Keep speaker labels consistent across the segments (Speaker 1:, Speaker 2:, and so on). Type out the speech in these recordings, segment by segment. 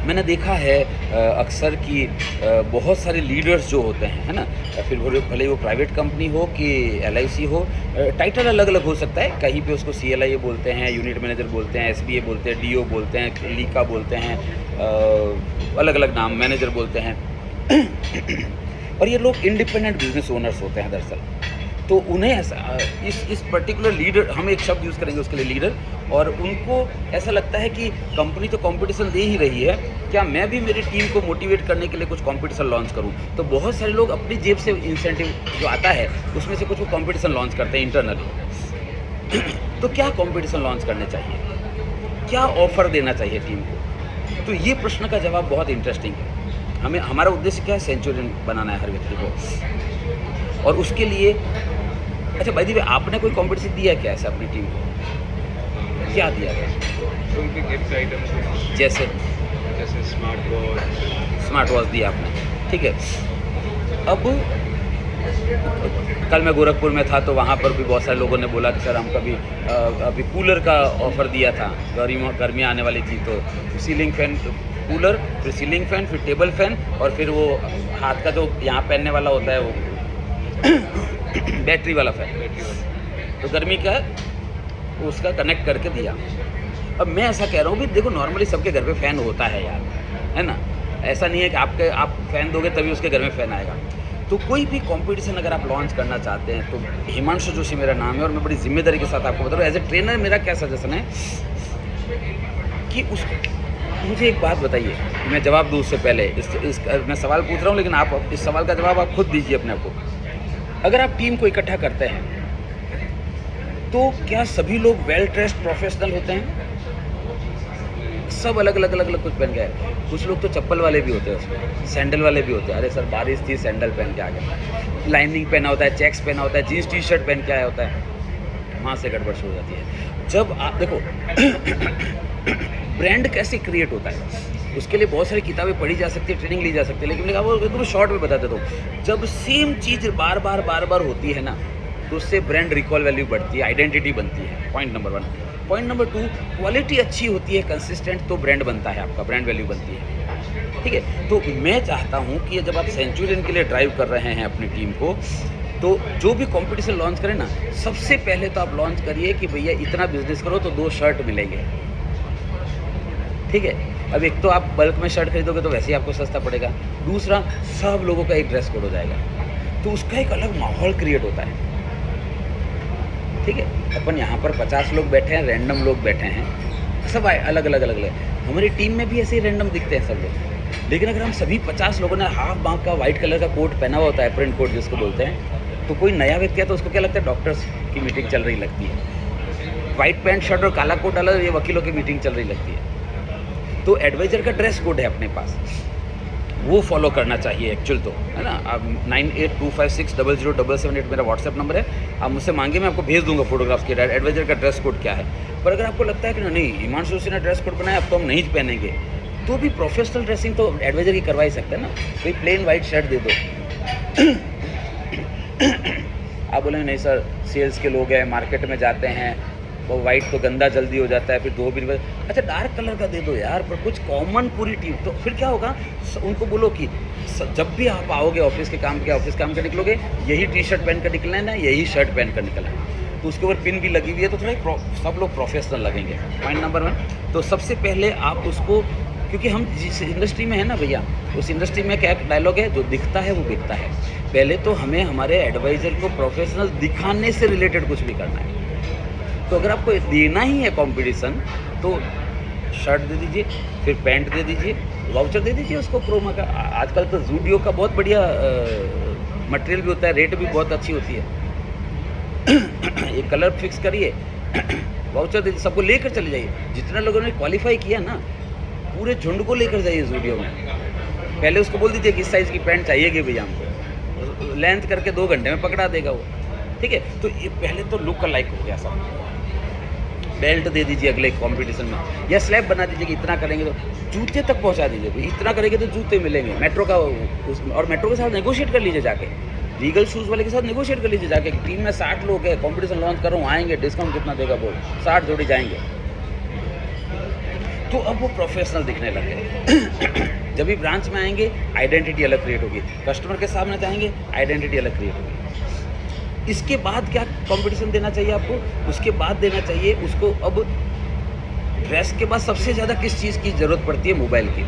Speaker 1: मैंने देखा है अक्सर कि बहुत सारे लीडर्स जो होते हैं, है ना? फिर वो भले वो प्राइवेट कंपनी हो कि एलआईसी हो, टाइटल अलग-अलग हो सकता है। कहीं पे उसको सीएलआईए बोलते हैं, यूनिट मैनेजर बोलते हैं, एसबीए बोलते हैं, डीओ बोलते हैं, लीका बोलते हैं, अलग-अलग नाम मैनेजर बोलते हैं। और ये लोग इंडिपेंडेंट बिज़नेस ओनर्स होते हैं दरअसल। तो उन्हें ऐसा इस पर्टिकुलर लीडर, हम एक शब्द यूज़ करेंगे उसके लिए लीडर, और उनको ऐसा लगता है कि कंपनी तो कंपटीशन दे ही रही है, क्या मैं भी मेरी टीम को मोटिवेट करने के लिए कुछ कंपटीशन लॉन्च करूं? तो बहुत सारे लोग अपनी जेब से इंसेंटिव जो आता है उसमें से कुछ वो कंपटीशन लॉन्च करते हैं इंटरनली। तो क्या कंपटीशन लॉन्च करने चाहिए, क्या ऑफर देना चाहिए टीम को? तो ये प्रश्न का जवाब बहुत इंटरेस्टिंग है। हमें, हमारा उद्देश्य क्या है? सेंचुरियन बनाना है हर व्यक्ति को, और उसके लिए अच्छा बाय द वे, आपने कोई कॉम्पिटिशन दिया है क्या ऐसे अपनी टीम को? क्या दिया था?
Speaker 2: कोई भी गिफ्ट आइटम्स
Speaker 1: जैसे
Speaker 2: जैसे
Speaker 1: स्मार्ट वॉच दिया आपने, ठीक है। अब कल मैं गोरखपुर में था तो वहाँ पर भी बहुत सारे लोगों ने बोला कि सर हम कभी अभी कूलर का ऑफ़र दिया था, गर्मियाँ आने वाली थी, तो सीलिंग फ़ैन, कूलर, फिर सीलिंग फ़ैन, फिर टेबल फ़ैन, और फिर वो हाथ का जो यहाँ पहनने वाला होता है वो बैटरी वाला फ़ैन, तो गर्मी का उसका कनेक्ट करके दिया। अब मैं ऐसा कह रहा हूँ भी देखो, नॉर्मली सबके घर पे फ़ैन होता है यार, है ना? ऐसा नहीं है कि आप फ़ैन दोगे तभी उसके घर में फ़ैन आएगा। तो कोई भी कॉम्पिटिशन अगर आप लॉन्च करना चाहते हैं तो हिमांशु जोशी मेरा नाम है, और मैं बड़ी ज़िम्मेदारी के साथ आपको बता रहा हूँ, एज़ ए ट्रेनर मेरा क्या सजेशन है कि मुझे एक बात बताइए, मैं जवाब दूँ उससे पहले मैं सवाल पूछ रहा हूँ, लेकिन आप इस सवाल का जवाब आप खुद दीजिए अपने आप को। अगर आप टीम को इकट्ठा करते हैं तो क्या सभी लोग वेल ड्रेस्ड प्रोफेशनल होते हैं? सब अलग कुछ पहन के आए। कुछ लोग तो चप्पल वाले भी होते हैं, उसमें सैंडल वाले भी होते हैं। अरे सर बारिश थी, सैंडल पहन के आ गया, लाइनिंग पहना होता है, चेक्स पहना होता है, जीन्स टी शर्ट पहन के आया होता है। वहाँ से गड़बड़ शुरू हो जाती है। जब आप देखो ब्रांड कैसे क्रिएट होता है, उसके लिए बहुत सारी किताबें पढ़ी जा सकती है, ट्रेनिंग ली जा सकती है, लेकिन मैं आपको एकदम शॉर्ट में बता देता हूँ। जब सेम चीज़ बार बार होती है ना, तो उससे ब्रांड रिकॉल वैल्यू बढ़ती है, आइडेंटिटी बनती है। Point number 1। Point number 2, quality अच्छी होती है, कंसिस्टेंट, तो ब्रांड बनता है, आपका ब्रांड वैल्यू बनती है, ठीक है। तो मैं चाहता हूँ कि जब आप सेंचुरियन के लिए ड्राइव कर रहे हैं अपनी टीम को, तो जो भी कंपटीशन लॉन्च करें ना, सबसे पहले तो आप लॉन्च करिए कि भैया इतना बिजनेस करो तो 2 शर्ट मिलेंगे, ठीक है। अब एक तो आप बल्क में शर्ट खरीदोगे तो वैसे ही आपको सस्ता पड़ेगा, दूसरा सब लोगों का एक ड्रेस कोड हो जाएगा, तो उसका एक अलग माहौल क्रिएट होता है, ठीक है। अपन यहाँ पर 50 लोग बैठे हैं, रैंडम लोग बैठे हैं, सब अलग अलग। हमारी टीम में भी ऐसे ही रैंडम दिखते हैं सब लोग, लेकिन अगर हम सभी 50 लोगों ने हाफ बांक का वाइट कलर का कोट पहना हुआ होता है, प्रिंट कोट जिसको बोलते हैं, तो कोई नया व्यक्ति है तो उसको क्या लगता है, डॉक्टर्स की मीटिंग चल रही लगती है। वाइट पैंट शर्ट और काला कोट डाला, ये वकीलों की मीटिंग चल रही लगती है। तो एडवाइज़र का ड्रेस कोड है अपने पास, वो फॉलो करना चाहिए एक्चुअल तो, है ना। आप 9825600778 मेरा व्हाट्सएप नंबर है, आप मुझसे मांगिए, मैं आपको भेज दूंगा फोटोग्राफ्स के एडवाइज़र का ड्रेस कोड क्या है। पर अगर आपको लगता है कि नहीं, हिमांशु जोशी ने ड्रेस कोड बनाया, अब तो हम नहीं पहनेंगे, तो भी प्रोफेशनल ड्रेसिंग तो एडवाइज़र की करवा ही सकते हैं ना। कोई प्लेन वाइट शर्ट दे दो। आप बोलेंगे नहीं सर, सेल्स के लोग हैं, मार्केट में जाते हैं, वो वाइट तो गंदा जल्दी हो जाता है, फिर 2 दिन बाद, अच्छा डार्क कलर का दे दो यार, पर कुछ कॉमन पूरी टीम। तो फिर क्या होगा, उनको बोलो कि जब भी आप आओगे ऑफिस काम के निकलोगे, यही टी शर्ट पहन कर निकलना है ना, यही शर्ट पहन कर निकलना है, तो उसके ऊपर पिन भी लगी हुई है, तो थोड़ा सब लोग प्रोफेशनल लगेंगे। Point number 1। तो सबसे पहले आप उसको, क्योंकि हम जिस इंडस्ट्री में है ना भैया, उस इंडस्ट्री में क्या डायलॉग है, जो दिखता है वो बिकता है। पहले तो हमें हमारे एडवाइज़र को प्रोफेशनल दिखाने से रिलेटेड कुछ भी करना है। तो अगर आपको देना ही है कंपटीशन, तो शर्ट दे दीजिए, फिर पैंट दे दीजिए, वाउचर दे दीजिए उसको क्रोमा का। आजकल तो जूडियो का बहुत बढ़िया मटेरियल भी होता है, रेट भी बहुत अच्छी होती है। एक कलर फिक्स करिए, वाउचर दे दीजिए, सबको लेकर चले जाइए। जितने लोगों ने क्वालिफाई किया ना, पूरे झुंड को लेकर जाइए जूडियो में। पहले उसको बोल दीजिए किस साइज़ की पैंट चाहिएगी भैया हमको, लेंथ करके 2 घंटे में पकड़ा देगा वो, ठीक है। तो ये पहले तो लुक लाइक हो गया सब। बेल्ट दे दीजिए अगले कंपटीशन में, या स्लैब बना दीजिए कि इतना करेंगे तो जूते तक पहुंचा दीजिए, तो इतना करेंगे तो जूते मिलेंगे। मेट्रो का और मेट्रो के साथ नेगोशिएट कर लीजिए जाके, लीगल शूज़ वाले के साथ नेगोशिएट कर लीजिए जाके। टीम में 60 लोग हैं, कंपटीशन लॉन्च कर रहा हूँ, आएंगे, डिस्काउंट कितना देगा बोल, 60 जोड़ी जाएंगे। तो अब वो प्रोफेशनल दिखने लगे। जब भी ब्रांच में आएंगे आइडेंटिटी अलग क्रिएट होगी, कस्टमर के सामने जाएंगे आइडेंटिटी अलग क्रिएट होगी। इसके बाद क्या कंपटीशन देना चाहिए आपको? उसके बाद देना चाहिए उसको, अब ड्रेस के बाद सबसे ज़्यादा किस चीज़ की ज़रूरत पड़ती है? मोबाइल की।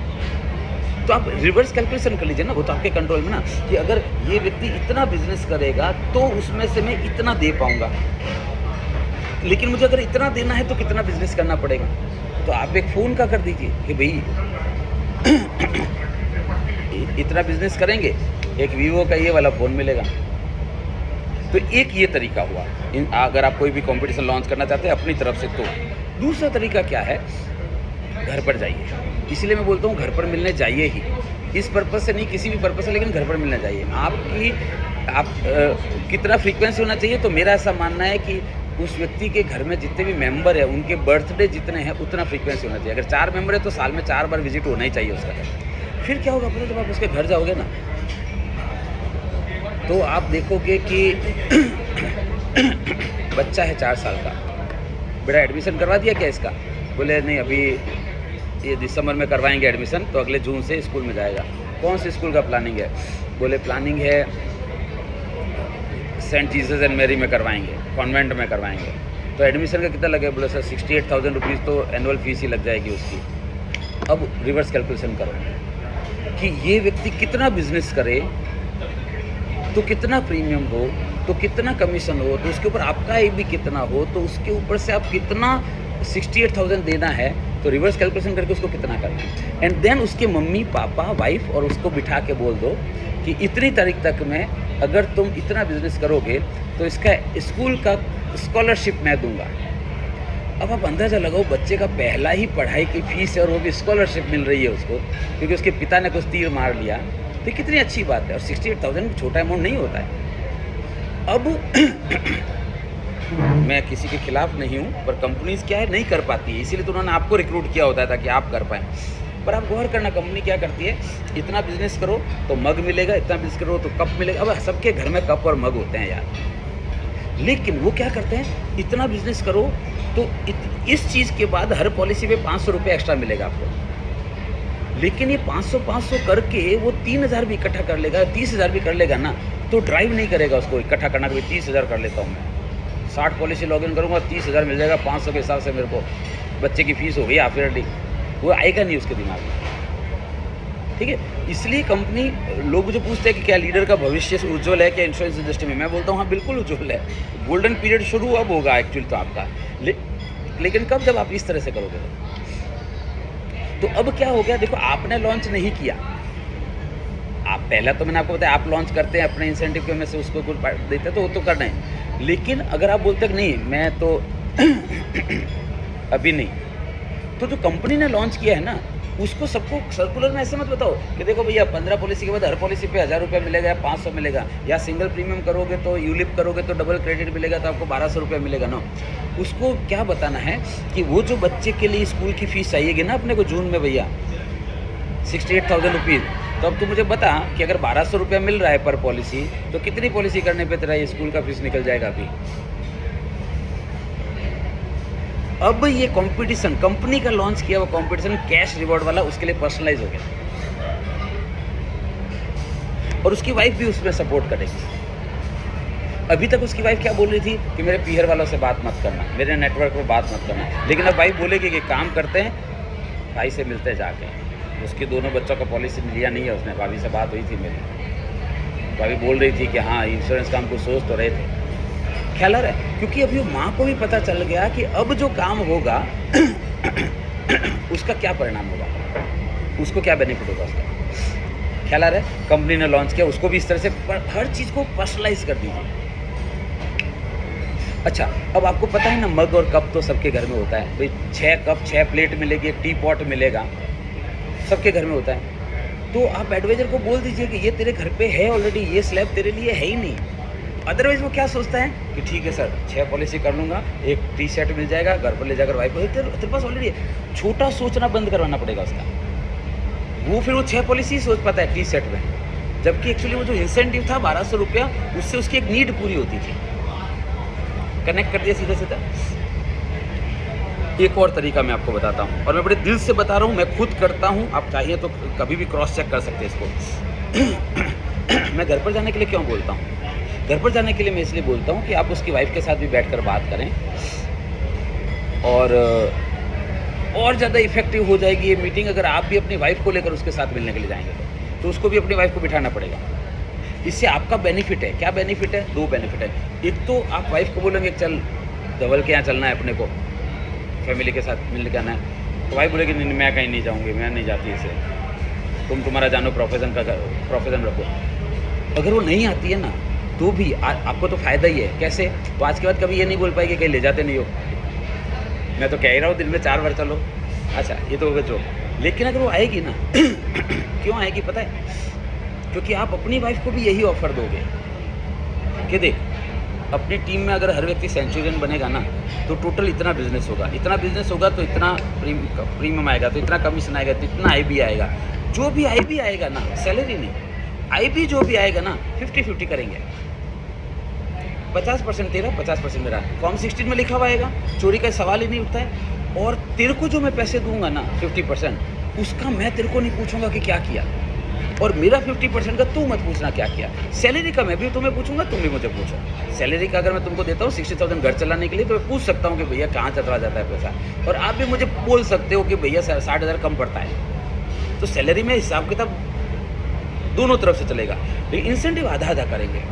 Speaker 1: तो आप रिवर्स कैलकुलेशन कर लीजिए ना, वो तो आपके कंट्रोल में ना, कि अगर ये व्यक्ति इतना बिजनेस करेगा तो उसमें से मैं इतना दे पाऊंगा, लेकिन मुझे अगर इतना देना है तो कितना बिजनेस करना पड़ेगा। तो आप एक फ़ोन का कर दीजिए कि भाई इतना बिजनेस करेंगे, एक वीवो का ये वाला फ़ोन मिलेगा। तो एक ये तरीका हुआ, अगर आप कोई भी कंपटीशन लॉन्च करना चाहते हैं अपनी तरफ से। तो दूसरा तरीका क्या है? घर पर जाइए। इसलिए मैं बोलता हूँ घर पर मिलने जाइए ही, इस पर्पज़ से नहीं, किसी भी पर्पज़ से, लेकिन घर पर मिलना चाहिए। कितना फ्रीक्वेंसी होना चाहिए? तो मेरा ऐसा मानना है कि उस व्यक्ति के घर में जितने भी मेंबर हैं उनके बर्थडे जितने हैं उतना फ्रीक्वेंसी होना चाहिए। अगर 4 मेंबर है तो साल में 4 बार विजिट होना ही चाहिए उसका। फिर क्या होगा पता, जब आप उसके घर जाओगे ना तो आप देखोगे कि बच्चा है 4 साल का, बेटा एडमिशन करवा दिया क्या इसका? बोले नहीं, अभी ये दिसंबर में करवाएंगे एडमिशन, तो अगले जून से स्कूल में जाएगा। कौन से स्कूल का प्लानिंग है? बोले प्लानिंग है सेंट जीसस एंड मैरी में करवाएंगे, कॉन्वेंट में करवाएंगे। तो एडमिशन का कितना लगेगा? बोले सर 68,000 रुपीज़ तो एनुअल फीस ही लग जाएगी उसकी। अब रिवर्स कैलकुलेशन करो कि ये व्यक्ति कितना बिजनेस करे तो कितना प्रीमियम हो, तो कितना कमीशन हो, तो उसके ऊपर आपका भी कितना हो, तो उसके ऊपर से आप कितना 68,000 देना है, तो रिवर्स कैलकुलेशन करके उसको कितना करना है। एंड देन उसके मम्मी पापा वाइफ और उसको बिठा के बोल दो कि इतनी तारीख तक में अगर तुम इतना बिजनेस करोगे तो इसका स्कूल का स्कॉलरशिप मैं दूंगा। अब आप अंदाज़ा लगाओ, बच्चे का पहला ही पढ़ाई की फीस है और वो भी स्कॉलरशिप मिल रही है उसको, क्योंकि उसके पिता ने कुछ तीर मार लिया। तो कितनी अच्छी बात है। और 68,000 छोटा अमाउंट नहीं होता है। अब मैं किसी के खिलाफ नहीं हूँ, पर कंपनीज क्या है नहीं कर पाती है, इसीलिए तो उन्होंने आपको रिक्रूट किया होता है ताकि आप कर पाएँ। पर आप गौर करना, कंपनी क्या करती है, इतना बिजनेस करो तो मग मिलेगा, इतना बिजनेस करो तो कप मिलेगा। अब सबके घर में कप और मग होते हैं यार, लेकिन वो क्या करते हैं, इतना बिजनेस करो तो इस चीज़ के बाद हर पॉलिसी पे 500 रुपये एक्स्ट्रा मिलेगा आपको। लेकिन ये 500 करके वो 3,000 भी इकट्ठा कर लेगा, 30,000 भी कर लेगा ना, तो ड्राइव नहीं करेगा उसको इकट्ठा करना कि 30,000 कर लेता हूँ मैं, 60 पॉलिसी लॉगिन करूँगा 30,000 मिल जाएगा, 500 के हिसाब से मेरे को बच्चे की फ़ीस हो गई ऑलरेडी, वो आएगा नहीं उसके दिमाग में। ठीक है, इसलिए कंपनी, लोग मुझे पूछते हैं कि क्या लीडर का भविष्य उज्ज्वल है क्या इंश्योरेंस इंडस्ट्री में? मैं बोलता हूँ हाँ बिल्कुल उज्ज्वल है। गोल्डन पीरियड शुरू अब होगा एक्चुअली तो आपका, लेकिन कब? जब आप इस तरह से करोगे। तो अब क्या हो गया, देखो आपने लॉन्च नहीं किया, आप पहला तो मैंने आपको बताया आप लॉन्च करते हैं अपने इंसेंटिव के में से उसको कुछ देते हैं तो वो तो करना है। लेकिन अगर आप बोलते हैं नहीं मैं तो अभी नहीं, तो जो कंपनी ने लॉन्च किया है ना उसको सबको सर्कुलर में ऐसे मत बताओ कि देखो भैया 15 पॉलिसी के बाद हर पॉलिसी पे 1,000 रुपये मिलेगा या 500 मिलेगा, या सिंगल प्रीमियम करोगे तो यूलिप करोगे तो डबल क्रेडिट मिलेगा तो आपको 1,200 रुपये मिलेगा ना। उसको क्या बताना है कि वो जो बच्चे के लिए स्कूल की फ़ीस चाहिएगी ना अपने को जून में भैया 68,000 रुपीज़, तो अब तू मुझे बता कि अगर 1,200 रुपया मिल रहा है पर पॉलिसी तो कितनी पॉलिसी करने पे तेरा ये स्कूल का फीस निकल जाएगा अभी। अब ये कंपटीशन कंपनी का लॉन्च किया हुआ कंपटीशन कैश रिवॉर्ड वाला उसके लिए पर्सनलाइज हो गया, और उसकी वाइफ भी उसमें सपोर्ट करेगी। अभी तक उसकी वाइफ क्या बोल रही थी कि मेरे पीहर वालों से बात मत करना, मेरे नेटवर्क में बात मत करना, लेकिन अब वाइफ बोलेगी कि काम करते हैं भाई से मिलते जाके। उसके दोनों बच्चों का पॉलिसी लिया नहीं है उसने, भाभी से बात हुई थी मेरी, भाभी बोल रही थी कि हाँ इंश्योरेंस का हम कुछ सोच तो रहे थे, ख्याल आ रहा है, क्योंकि अभी माँ को भी पता चल गया कि अब जो काम होगा उसका क्या परिणाम होगा, उसको क्या बेनिफिट होगा उसका, ख्याल आ रहा है। कंपनी ने लॉन्च किया उसको भी इस तरह से हर चीज़ को पर्सनलाइज कर दीजिए। अच्छा, अब आपको पता है ना मग और कप तो सबके घर में होता है भाई, 6 कप 6 प्लेट मिलेगी, एक टी पॉट मिलेगा, सबके घर में होता है। तो आप एडवाइजर को बोल दीजिए कि ये तेरे घर पे है ऑलरेडी, ये स्लैब तेरे लिए है ही नहीं। अदरवाइज वो क्या सोचता है कि ठीक है सर 6 पॉलिसी कर लूँगा, एक टी शर्ट मिल जाएगा, घर पर ले जाकर वाइफ को तेरे पास ऑलरेडी है। छोटा सोचना बंद करवाना पड़ेगा उसका, वो फिर वो 6 पॉलिसी सोच पाता है टी शर्ट में, जबकि एक्चुअली वो जो इंसेंटिव था 1,200 रुपया, उससे उसकी एक नीड पूरी होती थी। कनेक्ट कर दिया सीधा सीधा। एक और तरीका मैं आपको बताता हूँ, और मैं बड़े दिल से बता रहा हूँ, मैं खुद करता हूँ, आप चाहिए तो कभी भी क्रॉस चेक कर सकते हैं इसको। मैं घर पर जाने के लिए क्यों बोलता हूँ? घर पर जाने के लिए मैं इसलिए बोलता हूँ कि आप उसकी वाइफ के साथ भी बैठकर बात करें, और ज़्यादा इफेक्टिव हो जाएगी ये मीटिंग अगर आप भी अपनी वाइफ को लेकर उसके साथ मिलने के लिए जाएंगे तो उसको भी अपनी वाइफ को बिठाना पड़ेगा। इससे आपका बेनिफिट है, क्या बेनिफिट है? 2 बेनिफिट है। एक तो आप वाइफ को बोलेंगे चल धवल के यहाँ चलना है अपने को, फैमिली के साथ मिलने के आना है, तो वाइफ बोलेगी नहीं मैं कहीं नहीं जाऊँगी, मैं नहीं जाती इसे, तुम तुम्हारा जानो प्रोफेशन रखो। अगर वो नहीं आती है ना तो भी आपको तो फ़ायदा ही है। कैसे? तो आज के बाद कभी ये नहीं बोल पाएगी कहीं ले जाते नहीं हो, मैं तो कह ही रहा हूँ दिन में 4 बार चलो। अच्छा ये तो होगा जो, लेकिन अगर वो आएगी ना क्यों आएगी पता है? क्योंकि आप अपनी वाइफ को भी यही ऑफ़र दोगे कि देख अपनी टीम में अगर हर व्यक्ति सेंचुरियन बनेगा ना तो टोटल इतना बिजनेस होगा, तो इतना प्रीमियम आएगा, तो इतना कमीशन आएगा, तो इतना IB आएगा। जो भी IB आएगा ना, सैलरी नहीं, IB जो भी आएगा ना 50-50 करेंगे। 50% तेरा, 50% मेरा। फॉर्म 16 में लिखा हुआ आएगा, चोरी का सवाल ही नहीं उठता है। और तेरे को जो मैं पैसे दूंगा ना 50%, उसका मैं तेरे को नहीं पूछूंगा कि क्या किया, और मेरा 50% का तू मत पूछना क्या किया। सैलरी का मैं भी तुम्हें पूछूंगा, तुम भी मुझे पूछो। सैलरी का अगर मैं तुमको देता हूँ 60,000 घर चलाने के लिए, तो मैं पूछ सकता हूँ कि भैया कहाँ चला जाता है पैसा, और आप भी मुझे बोल सकते हो कि भैया 60,000 कम पड़ता है। तो सैलरी में हिसाब किताब दोनों तरफ से चलेगा, लेकिन इंसेंटिव आधा आधा करेंगे।